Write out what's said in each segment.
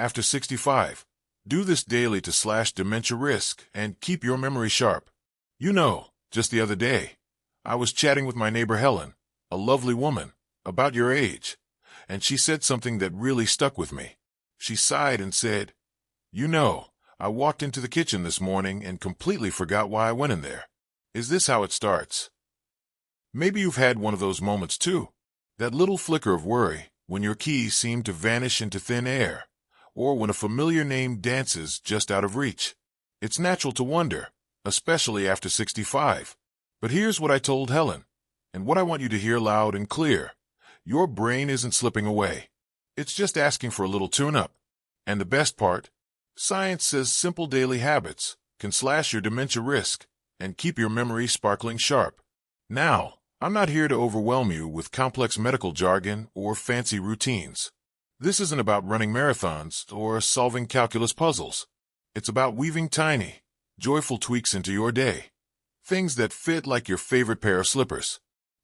After 65, do this daily to slash dementia risk and keep your memory sharp. Just the other day, I was chatting with my neighbor Helen, a lovely woman, about your age, and she said something that really stuck with me. She sighed and said, I walked into the kitchen this morning and completely forgot why I went in there. Is this how it starts? Maybe you've had one of those moments too. That little flicker of worry when your keys seem to vanish into thin air, or when a familiar name dances just out of reach. It's natural to wonder, especially after 65. But here's what I told Helen, and what I want you to hear loud and clear. Your brain isn't slipping away. It's just asking for a little tune-up. And the best part? Science says simple daily habits can slash your dementia risk and keep your memory sparkling sharp. Now, I'm not here to overwhelm you with complex medical jargon or fancy routines. This isn't about running marathons or solving calculus puzzles. It's about weaving tiny, joyful tweaks into your day. Things that fit like your favorite pair of slippers.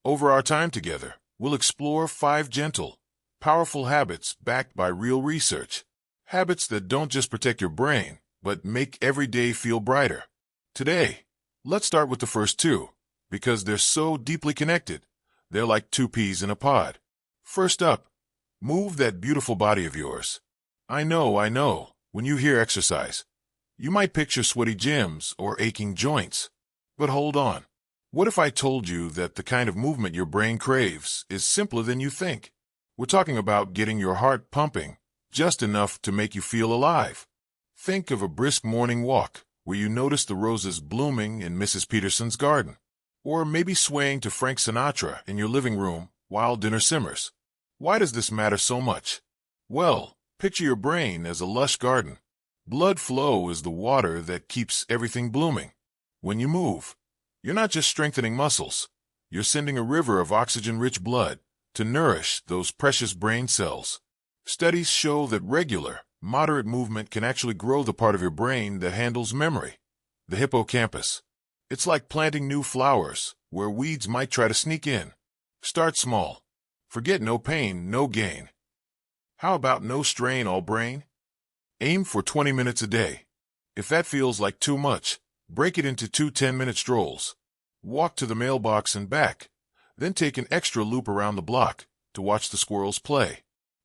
Over our time together, we'll explore 5 gentle, powerful habits backed by real research. Habits that don't just protect your brain, but make every day feel brighter. Today, let's start with the first 2. Because they're so deeply connected. They're like 2 peas in a pod. First up, move that beautiful body of yours. I know, when you hear exercise, you might picture sweaty gyms or aching joints. But hold on. What if I told you that the kind of movement your brain craves is simpler than you think? We're talking about getting your heart pumping, just enough to make you feel alive. Think of a brisk morning walk where you notice the roses blooming in Mrs. Peterson's garden. Or maybe swaying to Frank Sinatra in your living room while dinner simmers. Why does this matter so much? Well, picture your brain as a lush garden. Blood flow is the water that keeps everything blooming. When you move, you're not just strengthening muscles. You're sending a river of oxygen-rich blood to nourish those precious brain cells. Studies show that regular, moderate movement can actually grow the part of your brain that handles memory, the hippocampus. It's like planting new flowers, where weeds might try to sneak in. Start small. Forget no pain, no gain. How about no strain, all brain? Aim for 20 minutes a day. If that feels like too much, break it into 2 10-minute strolls. Walk to the mailbox and back, then take an extra loop around the block to watch the squirrels play.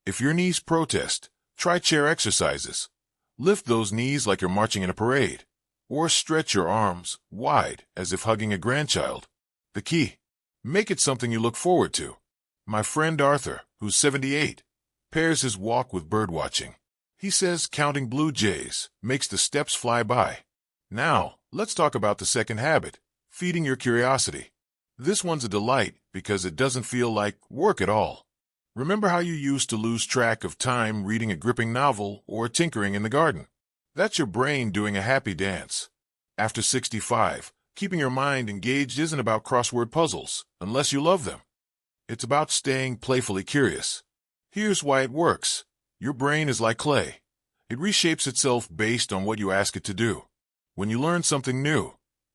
If your knees protest, try chair exercises. Lift those knees like you're marching in a parade. Or stretch your arms wide as if hugging a grandchild. The key: make it something you look forward to. My friend Arthur, who's 78, pairs his walk with birdwatching. He says counting blue jays makes the steps fly by. Now, let's talk about the second habit, feeding your curiosity. This one's a delight because it doesn't feel like work at all. Remember how you used to lose track of time reading a gripping novel or tinkering in the garden? That's your brain doing a happy dance. After 65, keeping your mind engaged isn't about crossword puzzles, unless you love them. It's about staying playfully curious. Here's why it works. Your brain is like clay. It reshapes itself based on what you ask it to do. When you learn something new,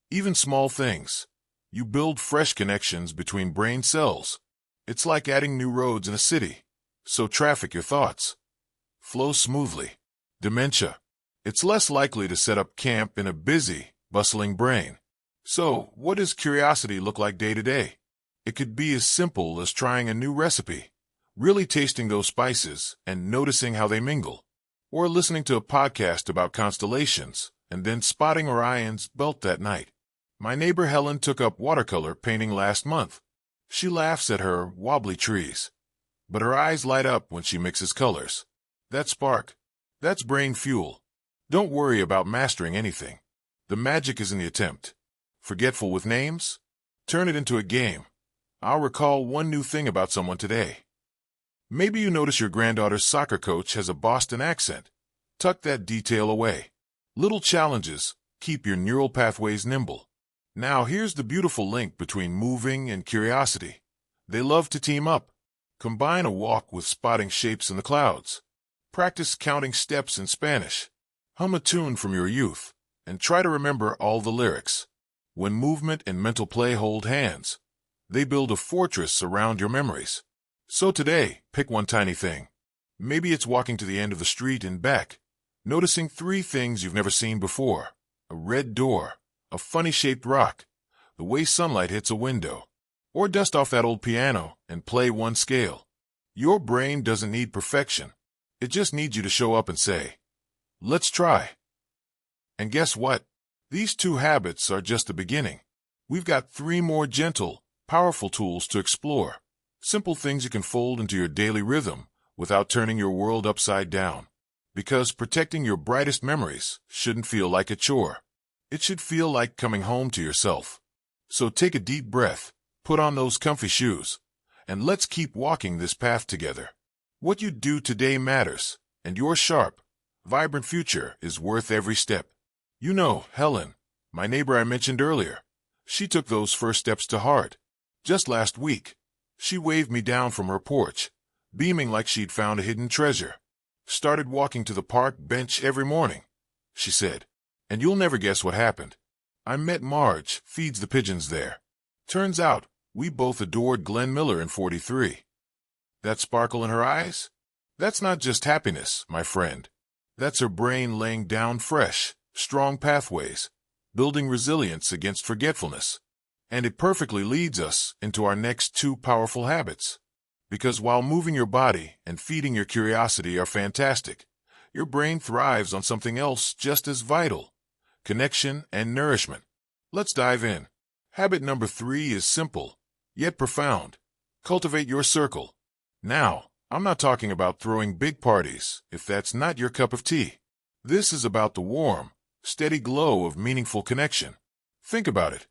even small things, you build fresh connections between brain cells. It's like adding new roads in a city, so traffic your thoughts flows smoothly. Dementia. It's less likely to set up camp in a busy, bustling brain. So, what does curiosity look like day to day? It could be as simple as trying a new recipe, really tasting those spices and noticing how they mingle, or listening to a podcast about constellations and then spotting Orion's belt that night. My neighbor Helen took up watercolor painting last month. She laughs at her wobbly trees, but her eyes light up when she mixes colors. That spark, that's brain fuel. Don't worry about mastering anything. The magic is in the attempt. Forgetful with names? Turn it into a game. I'll recall one new thing about someone today. Maybe you notice your granddaughter's soccer coach has a Boston accent. Tuck that detail away. Little challenges keep your neural pathways nimble. Now here's the beautiful link between moving and curiosity. They love to team up. Combine a walk with spotting shapes in the clouds. Practice counting steps in Spanish. Hum a tune from your youth, and try to remember all the lyrics. When movement and mental play hold hands, they build a fortress around your memories. So today, pick one tiny thing. Maybe it's walking to the end of the street and back, noticing three things you've never seen before: a red door, a funny-shaped rock, the way sunlight hits a window. Or dust off that old piano and play one scale. Your brain doesn't need perfection. It just needs you to show up and say, "Let's try." And guess what? These two habits are just the beginning. We've got three more gentle, powerful tools to explore. Simple things you can fold into your daily rhythm without turning your world upside down. Because protecting your brightest memories shouldn't feel like a chore. It should feel like coming home to yourself. So take a deep breath, put on those comfy shoes, and let's keep walking this path together. What you do today matters, and your sharp, vibrant future is worth every step. You know, Helen, my neighbor I mentioned earlier, she took those first steps to heart. Just last week, she waved me down from her porch, beaming like she'd found a hidden treasure. Started walking to the park bench every morning, she said. And you'll never guess what happened. I met Marge, feeds the pigeons there. Turns out, we both adored Glenn Miller in 43. That sparkle in her eyes? That's not just happiness, my friend. That's her brain laying down fresh, strong pathways, building resilience against forgetfulness. And it perfectly leads us into our next two powerful habits. Because while moving your body and feeding your curiosity are fantastic, your brain thrives on something else just as vital: connection and nourishment. Let's dive in. Habit number 3 is simple, yet profound. Cultivate your circle. Now, I'm not talking about throwing big parties, if that's not your cup of tea. This is about the warm, steady glow of meaningful connection. Think about it.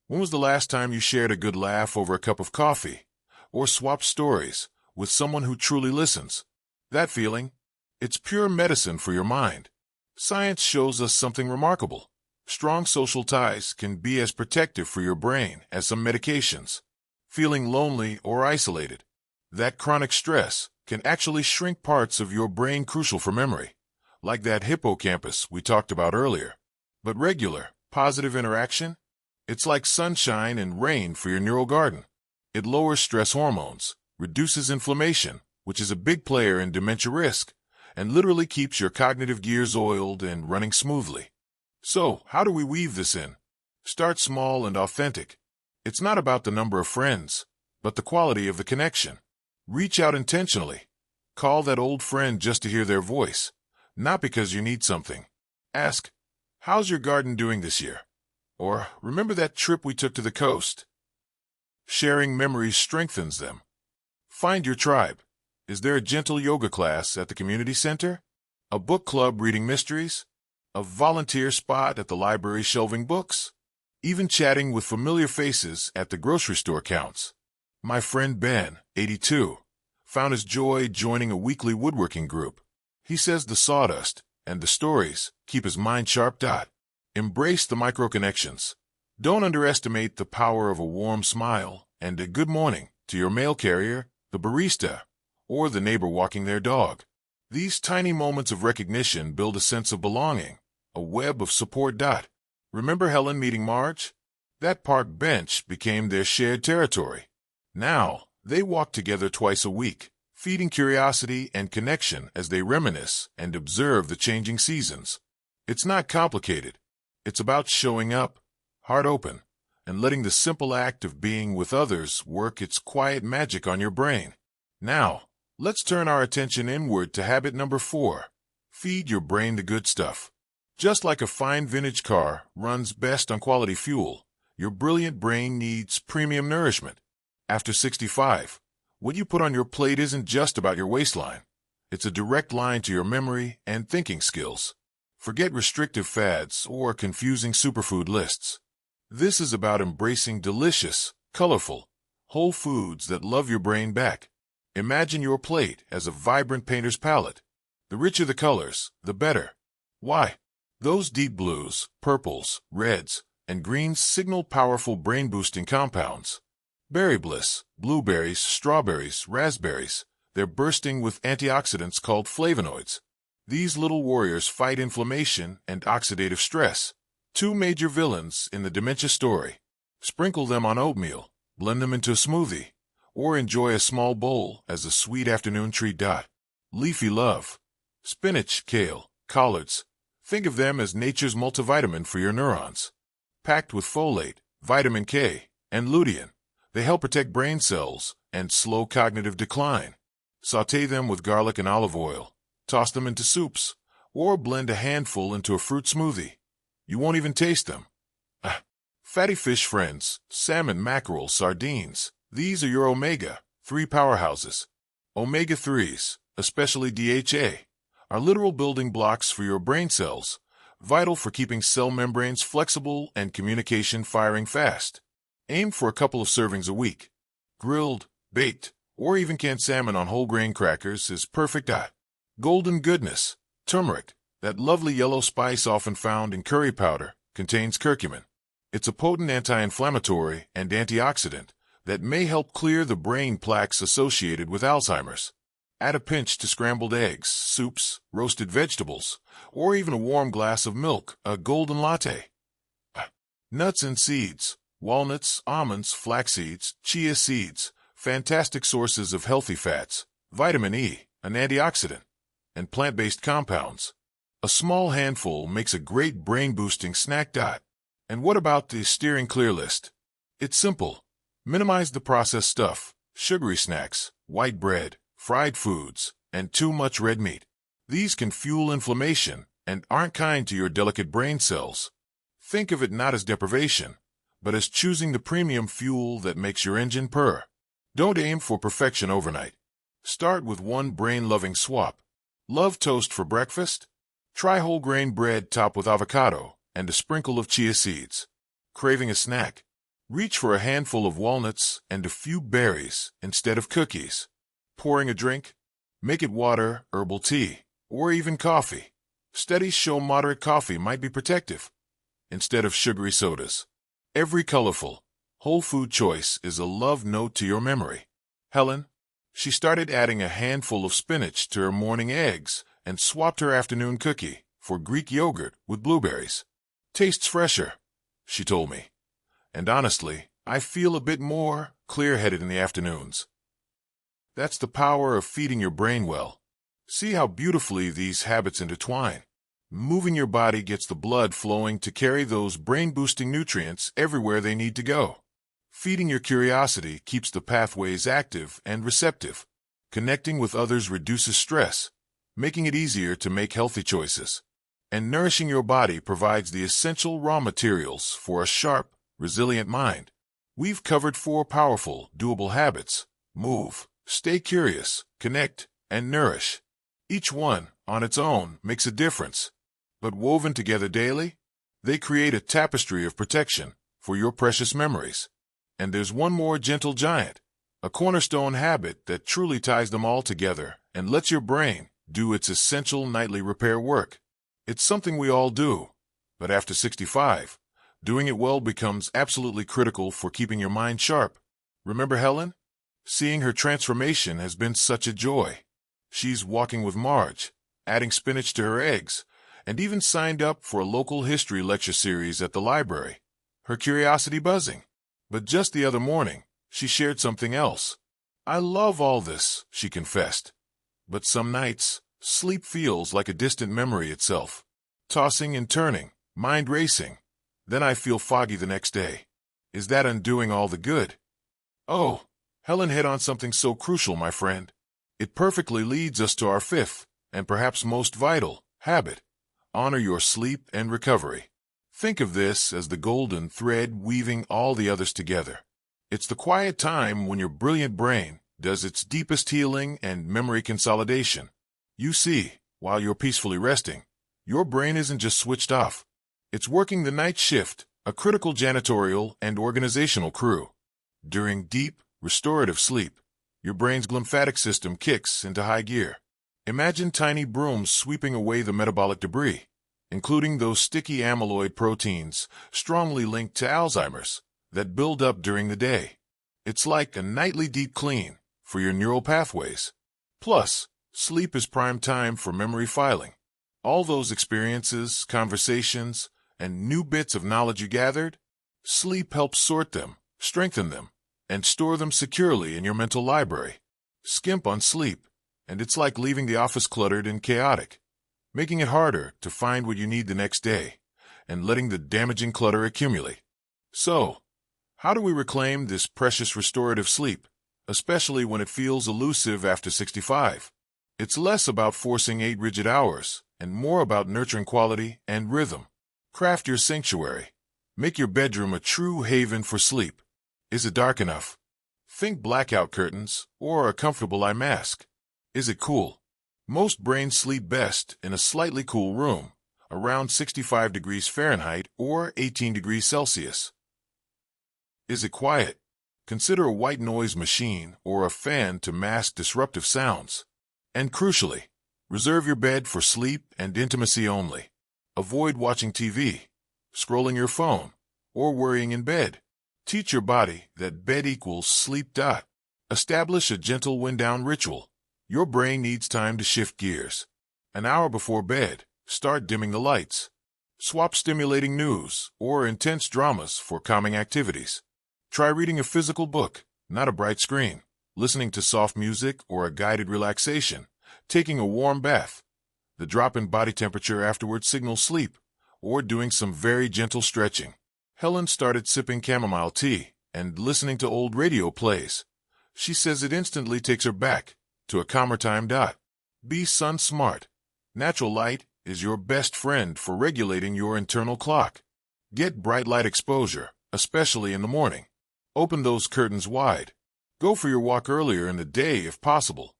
When was the last time you shared a good laugh over a cup of coffee, or swapped stories with someone who truly listens? That feeling, it's pure medicine for your mind. Science shows us something remarkable. Strong social ties can be as protective for your brain as some medications. Feeling lonely or isolated, that chronic stress can actually shrink parts of your brain crucial for memory, like that hippocampus we talked about earlier. But regular, positive interaction? It's like sunshine and rain for your neural garden. It lowers stress hormones, reduces inflammation, which is a big player in dementia risk, and literally keeps your cognitive gears oiled and running smoothly. So, how do we weave this in? Start small and authentic. It's not about the number of friends, but the quality of the connection. Reach out intentionally. Call that old friend just to hear their voice, not because you need something. Ask, "How's your garden doing this year?" Or, "Remember that trip we took to the coast?" Sharing memories strengthens them. Find your tribe. Is there a gentle yoga class at the community center? A book club reading mysteries? A volunteer spot at the library shelving books? Even chatting with familiar faces at the grocery store counts. My friend Ben, 82, found his joy joining a weekly woodworking group. He says the sawdust and the stories keep his mind sharp. Embrace the micro-connections. Don't underestimate the power of a warm smile and a good morning to your mail carrier, the barista, or the neighbor walking their dog. These tiny moments of recognition build a sense of belonging, a web of support. Remember Helen meeting Marge? That park bench became their shared territory. Now, they walk together twice a week, feeding curiosity and connection as they reminisce and observe the changing seasons. It's not complicated. It's about showing up, heart open, and letting the simple act of being with others work its quiet magic on your brain. Now, let's turn our attention inward to habit number 4. Feed your brain the good stuff. Just like a fine vintage car runs best on quality fuel, your brilliant brain needs premium nourishment. After 65, what you put on your plate isn't just about your waistline. It's a direct line to your memory and thinking skills. Forget restrictive fads or confusing superfood lists. This is about embracing delicious, colorful, whole foods that love your brain back. Imagine your plate as a vibrant painter's palette. The richer the colors, the better. Why? Those deep blues, purples, reds, and greens signal powerful brain-boosting compounds. Berry bliss, blueberries, strawberries, raspberries. They're bursting with antioxidants called flavonoids. These little warriors fight inflammation and oxidative stress, two major villains in the dementia story. Sprinkle them on oatmeal, blend them into a smoothie, or enjoy a small bowl as a sweet afternoon treat. Leafy love. Spinach, kale, collards. Think of them as nature's multivitamin for your neurons. Packed with folate, vitamin K, and lutein, they help protect brain cells and slow cognitive decline. Sauté them with garlic and olive oil. Toss them into soups, or blend a handful into a fruit smoothie. You won't even taste them. Fatty fish friends, salmon, mackerel, sardines. These are your omega-3 powerhouses. Omega-3s, especially DHA, are literal building blocks for your brain cells, vital for keeping cell membranes flexible and communication firing fast. Aim for a couple of servings a week. Grilled, baked, or even canned salmon on whole grain crackers is perfect. Golden goodness. Turmeric, that lovely yellow spice often found in curry powder, contains curcumin. It's a potent anti-inflammatory and antioxidant that may help clear the brain plaques associated with Alzheimer's. Add a pinch to scrambled eggs, soups, roasted vegetables, or even a warm glass of milk, a golden latte. Nuts and seeds. Walnuts, almonds, flax seeds, chia seeds, fantastic sources of healthy fats, vitamin E, an antioxidant, and plant-based compounds. A small handful makes a great brain-boosting snack. And what about the steering clear list? It's simple. Minimize the processed stuff, sugary snacks, white bread, fried foods, and too much red meat. These can fuel inflammation and aren't kind to your delicate brain cells. Think of it not as deprivation, but as choosing the premium fuel that makes your engine purr. Don't aim for perfection overnight. Start with one brain-loving swap. Love toast for breakfast? Try whole grain bread topped with avocado and a sprinkle of chia seeds. Craving a snack? Reach for a handful of walnuts and a few berries instead of cookies. Pouring a drink? Make it water, herbal tea, or even coffee. Studies show moderate coffee might be protective instead of sugary sodas. Every colorful, whole food choice is a love note to your memory. Helen, she started adding a handful of spinach to her morning eggs and swapped her afternoon cookie for Greek yogurt with blueberries. Tastes fresher, she told me. And honestly, I feel a bit more clear-headed in the afternoons. That's the power of feeding your brain well. See how beautifully these habits intertwine. Moving your body gets the blood flowing to carry those brain-boosting nutrients everywhere they need to go. Feeding your curiosity keeps the pathways active and receptive. Connecting with others reduces stress, making it easier to make healthy choices. And nourishing your body provides the essential raw materials for a sharp, resilient mind. We've covered 4 powerful, doable habits: move, stay curious, connect, and nourish. Each one, on its own, makes a difference. But woven together daily, they create a tapestry of protection for your precious memories. And there's one more gentle giant, a cornerstone habit that truly ties them all together and lets your brain do its essential nightly repair work. It's something we all do, but after 65, doing it well becomes absolutely critical for keeping your mind sharp. Remember Helen? Seeing her transformation has been such a joy. She's walking with Marge, adding spinach to her eggs, and even signed up for a local history lecture series at the library. Her curiosity buzzing. But just the other morning, she shared something else. I love all this, she confessed. But some nights, sleep feels like a distant memory itself. Tossing and turning, mind racing. Then I feel foggy the next day. Is that undoing all the good? Oh, Helen hit on something so crucial, my friend. It perfectly leads us to our 5th, and perhaps most vital, habit. Honor your sleep and recovery. Think of this as the golden thread weaving all the others together. It's the quiet time when your brilliant brain does its deepest healing and memory consolidation. You see, while you're peacefully resting, your brain isn't just switched off. It's working the night shift, a critical janitorial and organizational crew. During deep, restorative sleep, your brain's lymphatic system kicks into high gear. Imagine tiny brooms sweeping away the metabolic debris, including those sticky amyloid proteins strongly linked to Alzheimer's that build up during the day. It's like a nightly deep clean for your neural pathways. Plus, sleep is prime time for memory filing. All those experiences, conversations, and new bits of knowledge you gathered, sleep helps sort them, strengthen them, and store them securely in your mental library. Skimp on sleep, and it's like leaving the office cluttered and chaotic, making it harder to find what you need the next day, and letting the damaging clutter accumulate. So, how do we reclaim this precious restorative sleep, especially when it feels elusive after 65? It's less about forcing 8 rigid hours, and more about nurturing quality and rhythm. Craft your sanctuary. Make your bedroom a true haven for sleep. Is it dark enough? Think blackout curtains or a comfortable eye mask. Is it cool? Most brains sleep best in a slightly cool room, around 65 degrees Fahrenheit or 18 degrees Celsius. Is it quiet? Consider a white noise machine or a fan to mask disruptive sounds. And crucially, reserve your bed for sleep and intimacy only. Avoid watching TV, scrolling your phone, or worrying in bed. Teach your body that bed equals sleep. Establish a gentle wind-down ritual. Your brain needs time to shift gears. An hour before bed, start dimming the lights. Swap stimulating news or intense dramas for calming activities. Try reading a physical book, not a bright screen, listening to soft music or a guided relaxation, taking a warm bath. The drop in body temperature afterwards signals sleep, or doing some very gentle stretching. Helen started sipping chamomile tea and listening to old radio plays. She says it instantly takes her back to a calmer time. Be sun smart. Natural light is your best friend for regulating your internal clock. Get bright light exposure, especially in the morning. Open those curtains wide. Go for your walk earlier in the day if possible.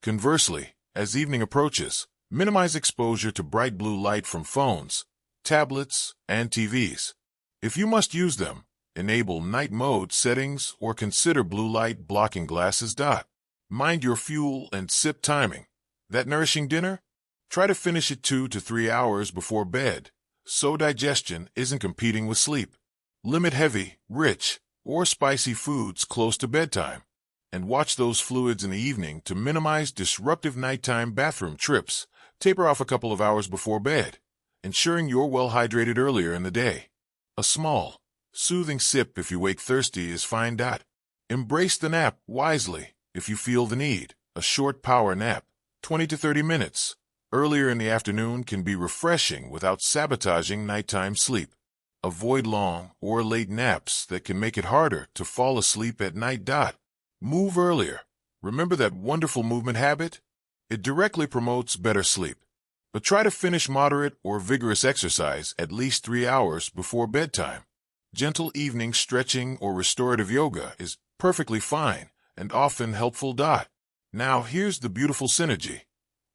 Conversely, as evening approaches, minimize exposure to bright blue light from phones, tablets, and TVs. If you must use them, enable night mode settings or consider blue light blocking glasses. Mind your fuel and sip timing. That nourishing dinner? Try to finish it 2 to 3 hours before bed, so digestion isn't competing with sleep. Limit heavy, rich, or spicy foods close to bedtime, and watch those fluids in the evening to minimize disruptive nighttime bathroom trips. Taper off a couple of hours before bed, ensuring you're well hydrated earlier in the day. A small, soothing sip if you wake thirsty is fine. Embrace the nap wisely if you feel the need. A short power nap, 20 to 30 minutes, earlier in the afternoon can be refreshing without sabotaging nighttime sleep. Avoid long or late naps that can make it harder to fall asleep at night. Move earlier. Remember that wonderful movement habit? It directly promotes better sleep. But try to finish moderate or vigorous exercise at least 3 hours before bedtime. Gentle evening stretching or restorative yoga is perfectly fine and often helpful. Now here's the beautiful synergy.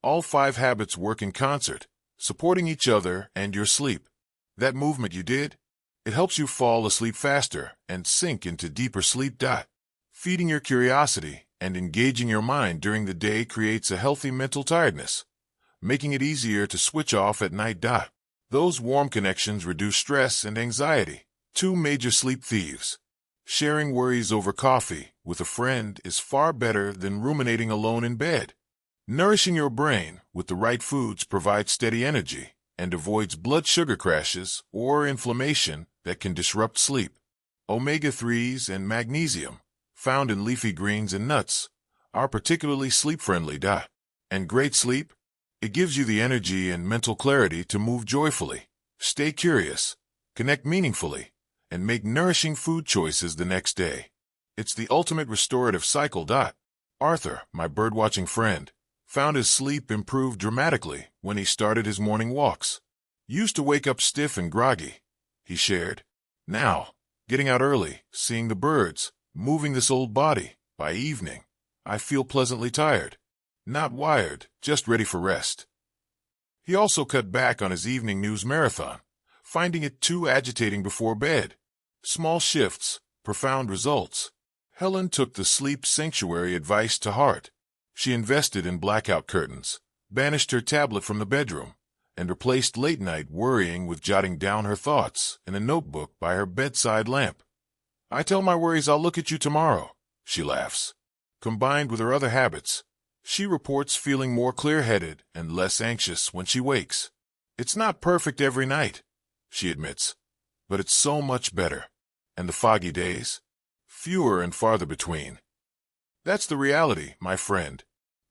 All 5 habits work in concert, supporting each other and your sleep. That movement you did, it helps you fall asleep faster and sink into deeper sleep. Feeding your curiosity and engaging your mind during the day creates a healthy mental tiredness, making it easier to switch off at night. Those warm connections reduce stress and anxiety, 2 major sleep thieves. Sharing worries over coffee with a friend is far better than ruminating alone in bed. Nourishing your brain with the right foods provides steady energy and avoids blood sugar crashes or inflammation that can disrupt sleep. Omega-3s and magnesium, found in leafy greens and nuts, are particularly sleep-friendly. And great sleep? It gives you the energy and mental clarity to move joyfully, stay curious, connect meaningfully, and make nourishing food choices the next day. It's the ultimate restorative cycle. Arthur, my birdwatching friend, found his sleep improved dramatically when he started his morning walks. Used to wake up stiff and groggy, he shared. Now, getting out early, seeing the birds, moving this old body, by evening, I feel pleasantly tired. Not wired, just ready for rest. He also cut back on his evening news marathon, finding it too agitating before bed. Small shifts, profound results. Helen took the sleep sanctuary advice to heart. She invested in blackout curtains, banished her tablet from the bedroom, and replaced late-night worrying with jotting down her thoughts in a notebook by her bedside lamp. I tell my worries I'll look at you tomorrow, she laughs. Combined with her other habits, she reports feeling more clear-headed and less anxious when she wakes. It's not perfect every night, she admits, but it's so much better. And the foggy days? Fewer and farther between. That's the reality, my friend.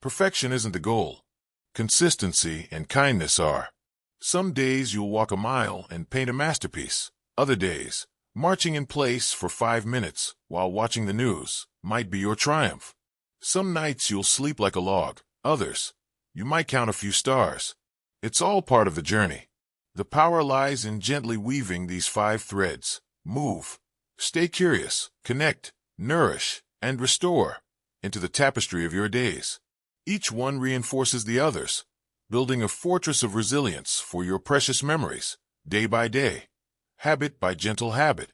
Perfection isn't the goal. Consistency and kindness are. Some days you'll walk a mile and paint a masterpiece. Other days, marching in place for 5 minutes while watching the news might be your triumph. Some nights you'll sleep like a log. Others, you might count a few stars. It's all part of the journey. The power lies in gently weaving these 5 threads. Move, stay curious, connect, nourish, and restore into the tapestry of your days. Each one reinforces the others, building a fortress of resilience for your precious memories, day by day, habit by gentle habit.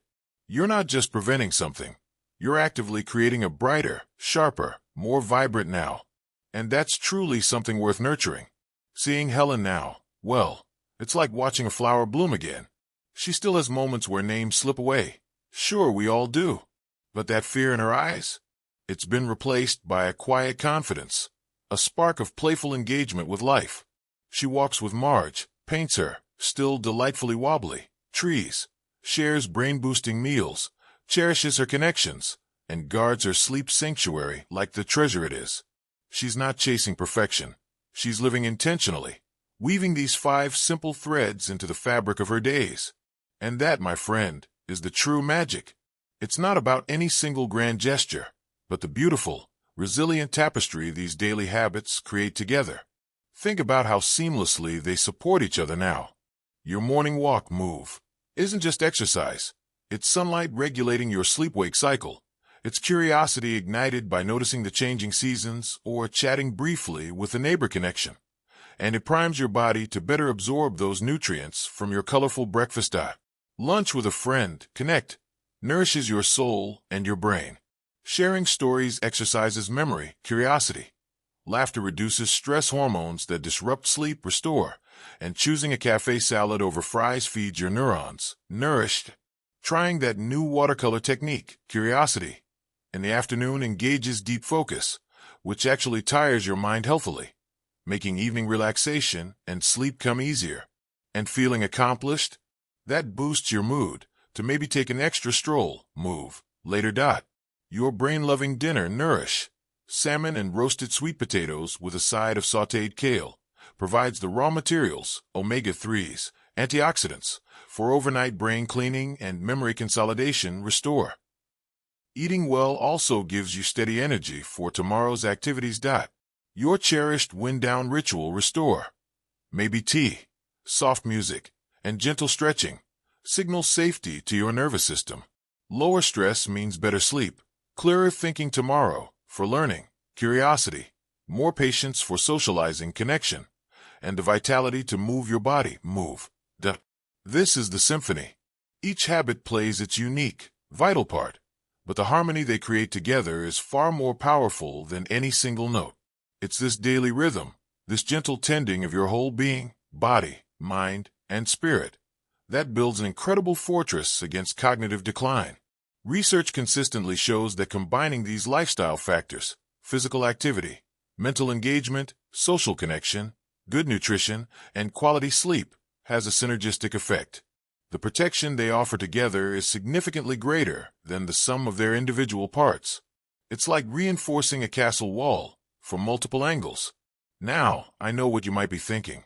You're not just preventing something. You're actively creating a brighter, sharper, more vibrant now. And that's truly something worth nurturing. Seeing Helen now, well, it's like watching a flower bloom again. She still has moments where names slip away. Sure, we all do. But that fear in her eyes? It's been replaced by a quiet confidence, a spark of playful engagement with life. She walks with Marge, paints her, still delightfully wobbly, trees, shares brain-boosting meals, cherishes her connections, and guards her sleep sanctuary like the treasure it is. She's not chasing perfection. She's living intentionally, weaving these 5 simple threads into the fabric of her days. And that, my friend, is the true magic. It's not about any single grand gesture, but the beautiful, resilient tapestry these daily habits create together. Think about how seamlessly they support each other now. Your morning walk move isn't just exercise. It's sunlight regulating your sleep-wake cycle. It's curiosity ignited by noticing the changing seasons or chatting briefly with a neighbor connection. And it primes your body to better absorb those nutrients from your colorful breakfast diet. Lunch with a friend, connect, nourishes your soul and your brain. Sharing stories exercises memory, curiosity. Laughter reduces stress hormones that disrupt sleep, restore. And choosing a cafe salad over fries feeds your neurons, nourished. Trying that new watercolor technique, curiosity, in the afternoon engages deep focus, which actually tires your mind healthily, making evening relaxation and sleep come easier. And feeling accomplished? That boosts your mood to maybe take an extra stroll, move, later. Your brain-loving dinner nourish. Salmon and roasted sweet potatoes with a side of sautéed kale provides the raw materials, omega-3s, antioxidants, for overnight brain cleaning and memory consolidation restore. Eating well also gives you steady energy for tomorrow's activities. Your cherished wind-down ritual restore. Maybe tea, soft music, and gentle stretching signals safety to your nervous system. Lower stress means better sleep, clearer thinking tomorrow for learning, curiosity, more patience for socializing, connection, and the vitality to move your body, move. This is the symphony. Each habit plays its unique, vital part, but the harmony they create together is far more powerful than any single note. It's this daily rhythm, this gentle tending of your whole being, body, mind, and spirit, that builds an incredible fortress against cognitive decline. Research consistently shows that combining these lifestyle factors, physical activity, mental engagement, social connection, good nutrition, and quality sleep, has a synergistic effect. The protection they offer together is significantly greater than the sum of their individual parts. It's like reinforcing a castle wall from multiple angles. Now, I know what you might be thinking.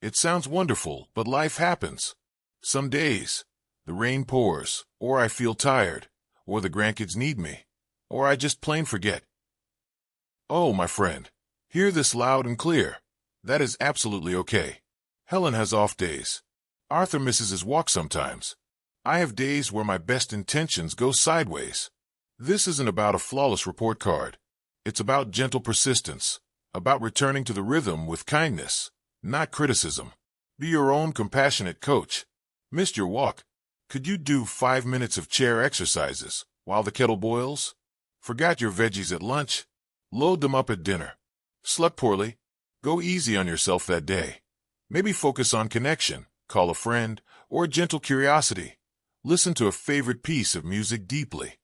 It sounds wonderful, but life happens. Some days, the rain pours, or I feel tired, or the grandkids need me, or I just plain forget. Oh, my friend, hear this loud and clear. That is absolutely okay. Helen has off days. Arthur misses his walk sometimes. I have days where my best intentions go sideways. This isn't about a flawless report card. It's about gentle persistence, about returning to the rhythm with kindness, not criticism. Be your own compassionate coach. Missed your walk? Could you do 5 minutes of chair exercises while the kettle boils? Forgot your veggies at lunch? Load them up at dinner. Slept poorly? Go easy on yourself that day. Maybe focus on connection, call a friend, or gentle curiosity. Listen to a favorite piece of music deeply.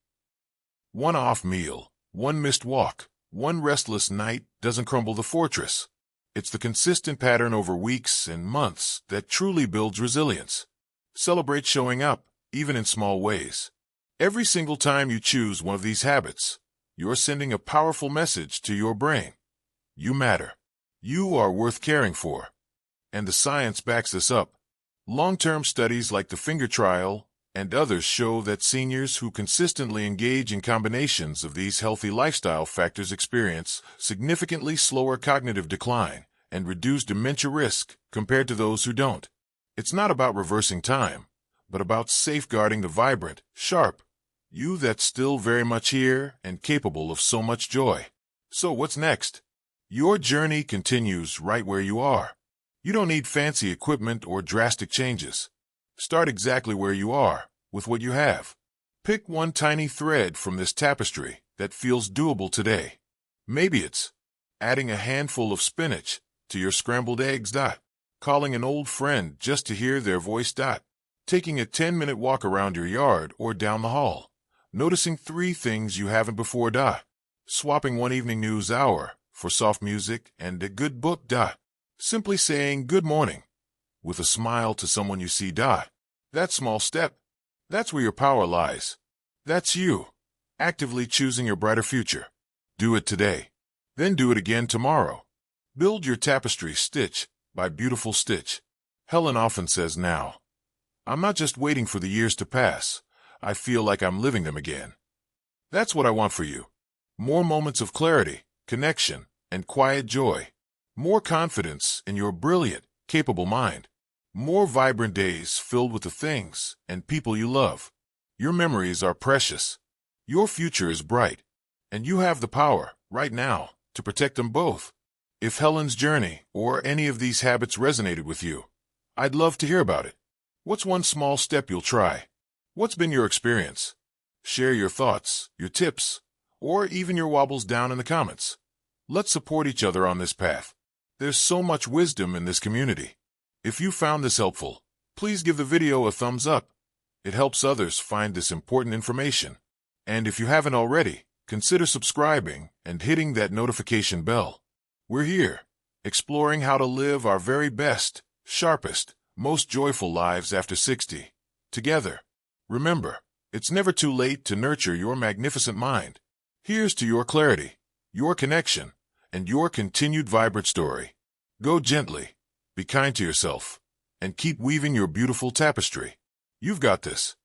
One off meal, one missed walk, one restless night doesn't crumble the fortress. It's the consistent pattern over weeks and months that truly builds resilience. Celebrate showing up, even in small ways. Every single time you choose one of these habits, you're sending a powerful message to your brain. You matter. You are worth caring for. And the science backs this up. Long-term studies like the finger trial and others show that seniors who consistently engage in combinations of these healthy lifestyle factors experience significantly slower cognitive decline and reduced dementia risk compared to those who don't. It's not about reversing time, but about safeguarding the vibrant, sharp you that's still very much here and capable of so much joy. So what's next? Your journey continues right where you are. You don't need fancy equipment or drastic changes. Start exactly where you are, with what you have. Pick one tiny thread from this tapestry that feels doable today. Maybe it's adding a handful of spinach to your scrambled eggs. Calling an old friend just to hear their voice. Taking a 10-minute walk around your yard or down the hall. Noticing 3 things you haven't before. Swapping one evening news hour for soft music and a good book. Simply saying good morning with a smile to someone you see. That small step, that's where your power lies. That's you, actively choosing your brighter future. Do it today. Then do it again tomorrow. Build your tapestry stitch by beautiful stitch. Helen often says now, I'm not just waiting for the years to pass. I feel like I'm living them again. That's what I want for you. More moments of clarity, connection, and quiet joy. More confidence in your brilliant, capable mind. More vibrant days filled with the things and people you love. Your memories are precious. Your future is bright. And you have the power, right now, to protect them both. If Helen's journey or any of these habits resonated with you, I'd love to hear about it. What's one small step you'll try? What's been your experience? Share your thoughts, your tips, or even your wobbles down in the comments. Let's support each other on this path. There's so much wisdom in this community. If you found this helpful, please give the video a thumbs up. It helps others find this important information. And if you haven't already, consider subscribing and hitting that notification bell. We're here, exploring how to live our very best, sharpest, most joyful lives after 60. Together. Remember, it's never too late to nurture your magnificent mind. Here's to your clarity, your connection, and your continued vibrant story. Go gently, be kind to yourself, and keep weaving your beautiful tapestry. You've got this.